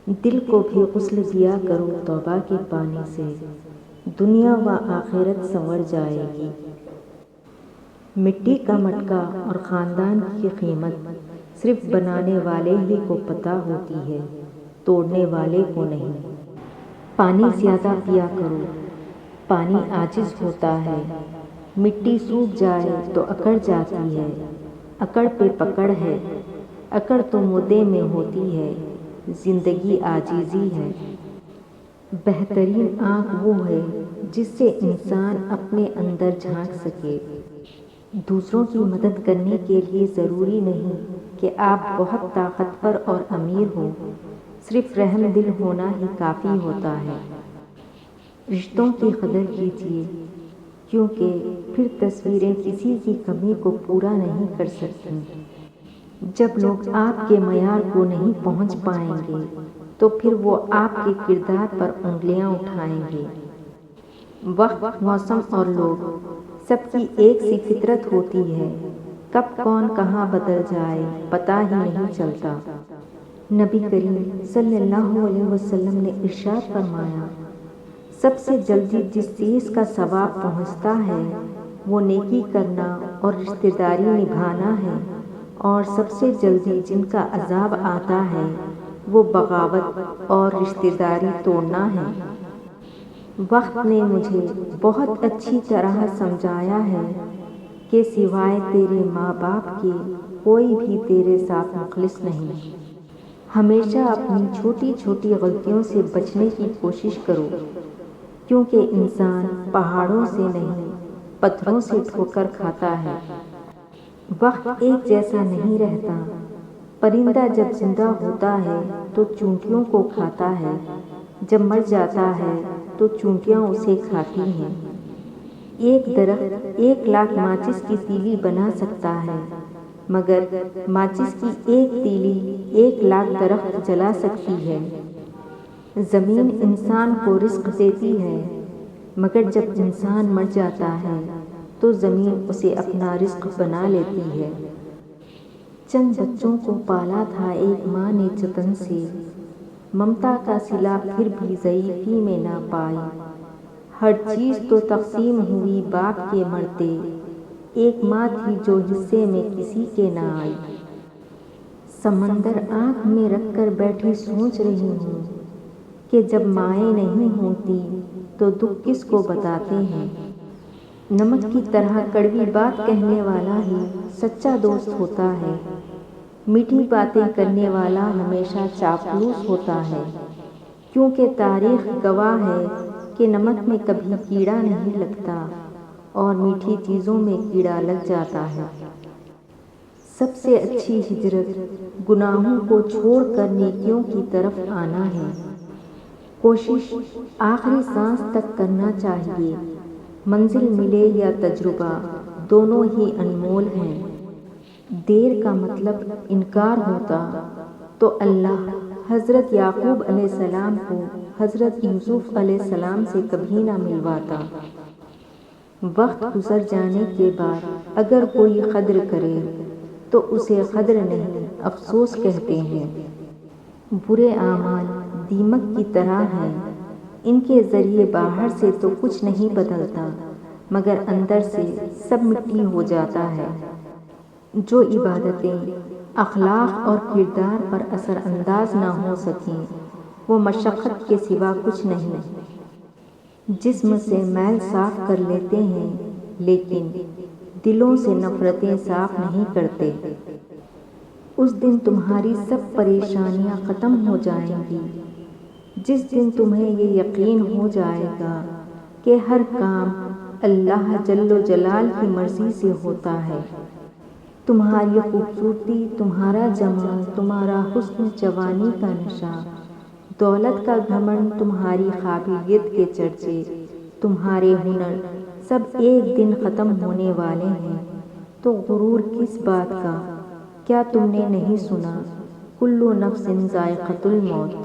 دل کو بھی غسل دیا کرو توبہ کے پانی سے، دنیا و آخرت سنور جائے گی۔ مٹی کا مٹکا اور خاندان کی قیمت صرف بنانے والے ہی کو پتہ ہوتی ہے، توڑنے والے کو نہیں۔ پانی زیادہ پیا کرو، پانی عاجز ہوتا ہے۔ مٹی سوکھ جائے تو اکڑ جاتی ہے، اکڑ پہ پکڑ ہے، اکڑ تو مدعے میں ہوتی ہے، زندگی عاجزی ہے۔ بہترین آنکھ وہ ہے جس سے انسان اپنے اندر جھانک سکے۔ دوسروں کی مدد کرنے کے لیے ضروری نہیں کہ آپ بہت طاقتور اور امیر ہو، صرف رحم دل ہونا ہی کافی ہوتا ہے۔ رشتوں کی قدر کیجیے، کیونکہ پھر تصویریں کسی کی کمی کو پورا نہیں کر سکتی۔ جب لوگ آپ کے معیار کو نہیں پہنچ پائیں گے تو پھر وہ آپ کے کردار پر انگلیاں اٹھائیں گے۔ وقت، موسم اور لوگ سب کی ایک سی فطرت ہوتی ہے، کب کون کہاں بدل جائے پتہ ہی نہیں چلتا۔ نبی کریم صلی اللہ علیہ وسلم نے ارشاد فرمایا، سب سے جلدی جس چیز کا ثواب پہنچتا ہے وہ نیکی کرنا اور رشتہ داری نبھانا ہے، اور سب سے جلدی جن کا عذاب آتا ہے وہ بغاوت اور رشتہ داری توڑنا ہے۔ وقت نے مجھے بہت اچھی طرح سمجھایا ہے کہ سوائے تیرے ماں باپ کے کوئی بھی تیرے ساتھ مخلص نہیں۔ ہمیشہ اپنی چھوٹی چھوٹی غلطیوں سے بچنے کی کوشش کرو، کیونکہ انسان پہاڑوں سے نہیں پتھروں سے ٹھوکر کھاتا ہے۔ وقت ایک جیسا نہیں رہتا، پرندہ جب زندہ ہوتا ہے تو چونٹیوں کو کھاتا ہے، جب مر جاتا ہے تو چونٹیاں اسے کھاتی ہیں۔ ایک درخت 1,00,000 ماچس کی تیلی بنا سکتا ہے، مگر ماچس کی ایک تیلی 1,00,000 درخت جلا سکتی ہے۔ زمین انسان کو رزق دیتی ہے، مگر جب انسان مر جاتا ہے تو زمین اسے اپنا رزق بنا لیتی ہے۔ چند بچوں کو پالا تھا ایک ماں نے جتن سے، ممتا کا صلہ پھر بھی ضعیفی میں نہ پائی۔ ہر چیز تو تقسیم ہوئی باپ کے مرتے، ایک ماں تھی جو حصے میں کسی کے نہ آئی۔ سمندر آنکھ میں رکھ کر بیٹھی سوچ رہی ہوں کہ جب مائیں نہیں ہوتی تو دکھ کس کو بتاتے ہیں۔ نمک کی طرح کڑوی بات کہنے والا ہی سچا دوست ہوتا ہے، میٹھی باتیں کرنے والا ہمیشہ چاپلوس ہوتا ہے، کیونکہ تاریخ گواہ ہے کہ نمک میں کبھی کیڑا نہیں لگتا اور میٹھی چیزوں میں کیڑا لگ جاتا ہے۔ سب سے اچھی ہجرت گناہوں کو چھوڑ کر نیکیوں کی طرف آنا ہے۔ کوشش آخری سانس تک کرنا چاہیے، منزل ملے یا تجربہ دونوں ہی انمول ہیں۔ دیر کا مطلب انکار ہوتا تو اللہ حضرت یعقوب علیہ السلام کو حضرت یوسف علیہ السلام سے کبھی نہ ملواتا۔ وقت گزر جانے کے بعد اگر کوئی قدر کرے تو اسے قدر نہیں افسوس کہتے ہیں۔ برے اعمال دیمک کی طرح ہیں، ان کے ذریعے باہر سے تو کچھ نہیں بدلتا مگر اندر سے سب مٹی ہو جاتا ہے۔ جو عبادتیں اخلاق اور کردار پر اثر انداز نہ ہو سکیں وہ مشقت کے سوا کچھ نہیں۔ جسم سے میل صاف کر لیتے ہیں لیکن دلوں سے نفرتیں صاف نہیں کرتے۔ اس دن تمہاری سب پریشانیاں ختم ہو جائیں گی، جس دن تمہیں یہ یقین ہو جائے گا کہ ہر کام اللہ جل جلال کی مرضی سے ہوتا ہے۔ تمہاری خوبصورتی، تمہارا جمال، تمہارا حسن، جوانی کا نشہ، دولت کا گھمنڈ، تمہاری قابلیت کے چرچے، تمہارے ہنر، سب ایک دن ختم ہونے والے ہیں، تو غرور کس بات کا؟ کیا تم نے نہیں سنا کل نفس ذائقۃ الموت؟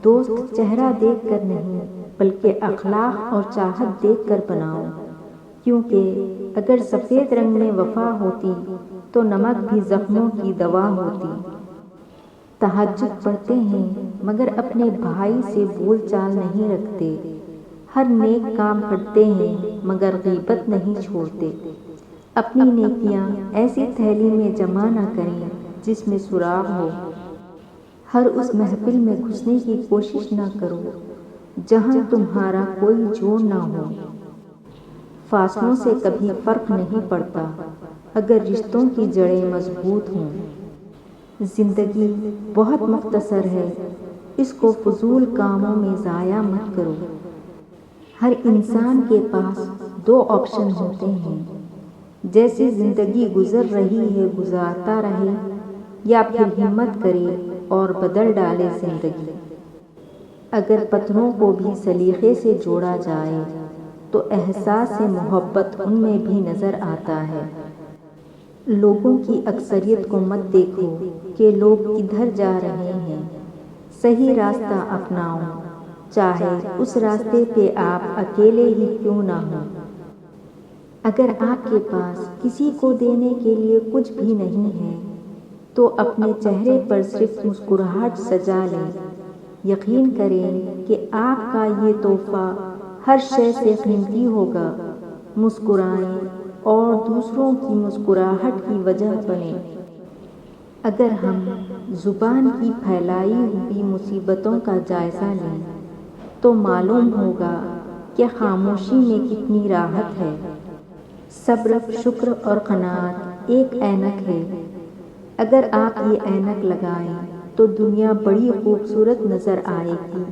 دوست چہرہ دیکھ کر نہیں بلکہ اخلاق اور چاہت دیکھ کر بناؤ، کیونکہ اگر سفید رنگ میں وفا ہوتی تو نمک بھی زخموں کی دوا ہوتی۔ تہجد پڑھتے ہیں مگر اپنے بھائی سے بول چال نہیں رکھتے، ہر نیک کام کرتے ہیں مگر غیبت نہیں چھوڑتے، اپنی نیکیاں ایسی تھیلی میں جمع نہ کریں جس میں سراغ ہو، ہر اس محفل میں گھسنے کی کوشش نہ کرو جہاں تمہارا کوئی جوڑ نہ ہو۔ فاصلوں سے کبھی فرق نہیں پڑتا اگر رشتوں کی جڑیں مضبوط ہوں۔ زندگی بہت مختصر ہے، اس کو فضول کاموں میں ضائع مت کرو۔ ہر انسان کے پاس دو آپشن ہوتے ہیں، جیسی زندگی گزر رہی ہے گزارتا رہے یا پھر ہمت کرے اور بدل ڈالے زندگی۔ اگر پتھروں کو بھی سلیقے سے جوڑا جائے تو احساس محبت ان میں بھی نظر آتا ہے۔ لوگوں کی اکثریت کو مت دیکھو کہ لوگ کدھر جا رہے ہیں، صحیح راستہ اپناؤ، چاہے اس راستے پہ آپ اکیلے ہی کیوں نہ ہوں۔ اگر آپ کے پاس کسی کو دینے کے لیے کچھ بھی نہیں ہے تو اپنے چہرے پر صرف مسکراہٹ سجا لیں، یقین کریں کہ آپ کا یہ تحفہ ہر شے سے قیمتی ہوگا۔ مسکرائیں اور دوسروں کی مسکراہٹ کی وجہ بنیں۔ اگر ہم زبان کی پھیلائی ہوئی مصیبتوں کا جائزہ لیں تو معلوم ہوگا کہ خاموشی میں کتنی راحت ہے۔ صبر، شکر اور قناعت ایک اینک ہے، اگر آپ یہ اینک لگائیں تو دنیا بڑی خوبصورت نظر آئے گی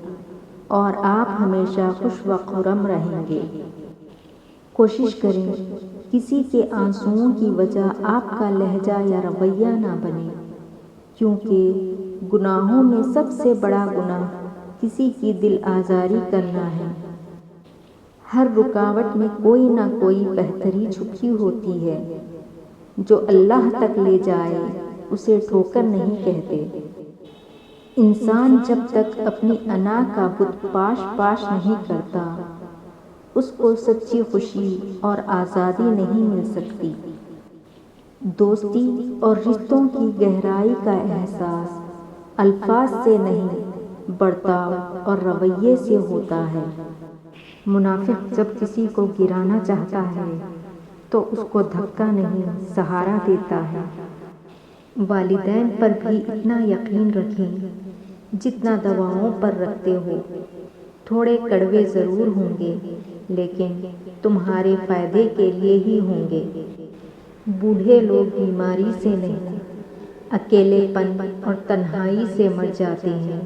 اور آپ ہمیشہ خوش و خرم رہیں گے۔ کوشش کریں کسی کے آنسوؤں کی وجہ آپ کا لہجہ یا رویہ نہ بنے، کیونکہ گناہوں میں سب سے بڑا گناہ کسی کی دل آزاری کرنا ہے۔ ہر رکاوٹ میں کوئی نہ کوئی بہتری چھپی ہوتی ہے، جو اللہ تک لے جائے اسے ٹھوکر نہیں کہتے۔ انسان جب تک اپنی انا کا بت پاش نہیں کرتا اس کو سچی خوشی اور آزادی نہیں مل سکتی۔ دوستی اور رشتوں کی گہرائی کا احساس الفاظ سے نہیں، برتاؤ اور رویے سے ہوتا ہے۔ منافق جب کسی کو گرانا چاہتا ہے تو اس کو دھکا نہیں سہارا دیتا ہے۔ والدین پر بھی اتنا یقین رکھیں جتنا دواؤں پر رکھتے ہو، تھوڑے کڑوے ضرور ہوں گے لیکن تمہارے فائدے کے لیے ہی ہوں گے۔ بوڑھے لوگ بیماری سے نہیں، اکیلے پن اور تنہائی سے مر جاتے ہیں۔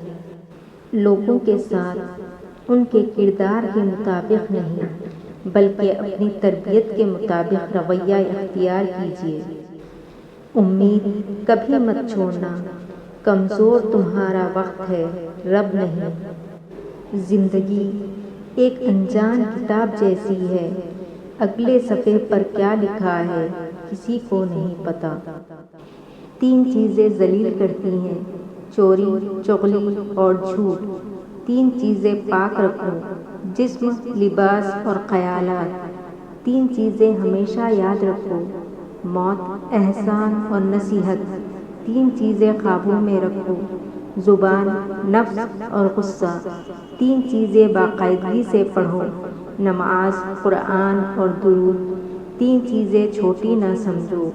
لوگوں کے ساتھ ان کے کردار کے مطابق نہیں بلکہ اپنی تربیت کے مطابق رویہ اختیار کیجیے۔ امید کبھی مت چھوڑنا، کمزور تمہارا وقت ہے، رب نہیں۔ زندگی ایک انجان کتاب جیسی ہے، اگلے صفحے پر کیا لکھا ہے کسی کو نہیں پتا۔ تین چیزیں ذلیل کرتی ہیں، چوری، چغلی اور جھوٹ۔ تین چیزیں پاک رکھو، جسم، لباس اور خیالات۔ تین چیزیں ہمیشہ یاد رکھو، موت، احسان اور نصیحت۔ تین چیزیں قابو میں رکھو، زبان، نفس اور غصہ۔ تین چیزیں باقاعدگی سے پڑھو، نماز، قرآن اور درود۔ تین چیزیں چھوٹی نہ سمجھو،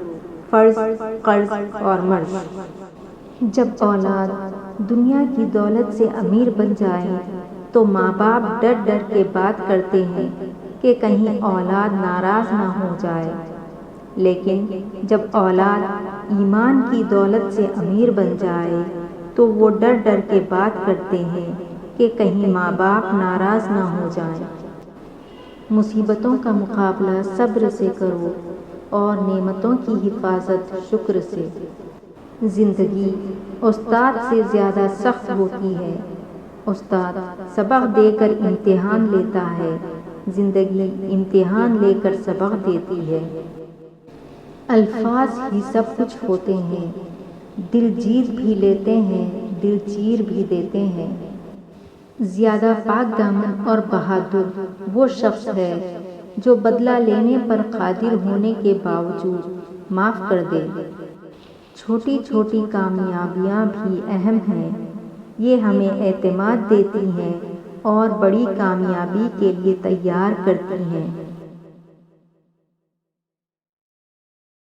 فرض، قرض اور مرض۔ جب اولاد دنیا کی دولت سے امیر بن جائے تو ماں باپ ڈر ڈر کے بات کرتے ہیں کہ کہیں اولاد ناراض نہ ہو جائے، لیکن جب اولاد ایمان کی دولت سے امیر بن جائے تو وہ ڈر ڈر کے بات کرتے ہیں کہ کہیں ماں باپ ناراض نہ ہو جائیں۔ مصیبتوں کا مقابلہ صبر سے کرو اور نعمتوں کی حفاظت شکر سے۔ زندگی استاد سے زیادہ سخت ہوتی ہے، استاد سبق دے کر امتحان لیتا ہے، زندگی امتحان لے کر سبق دیتی ہے۔ الفاظ ہی سب کچھ ہوتے ہیں، دل جیت بھی لیتے ہیں، دل چیر بھی دیتے ہیں۔ زیادہ پاک دامن اور بہادر وہ شخص ہے جو بدلہ لینے پر قادر ہونے کے باوجود معاف کر دے۔ چھوٹی چھوٹی کامیابیاں بھی اہم ہیں، یہ ہمیں اعتماد دیتی ہیں اور بڑی کامیابی کے لیے تیار کرتی ہیں۔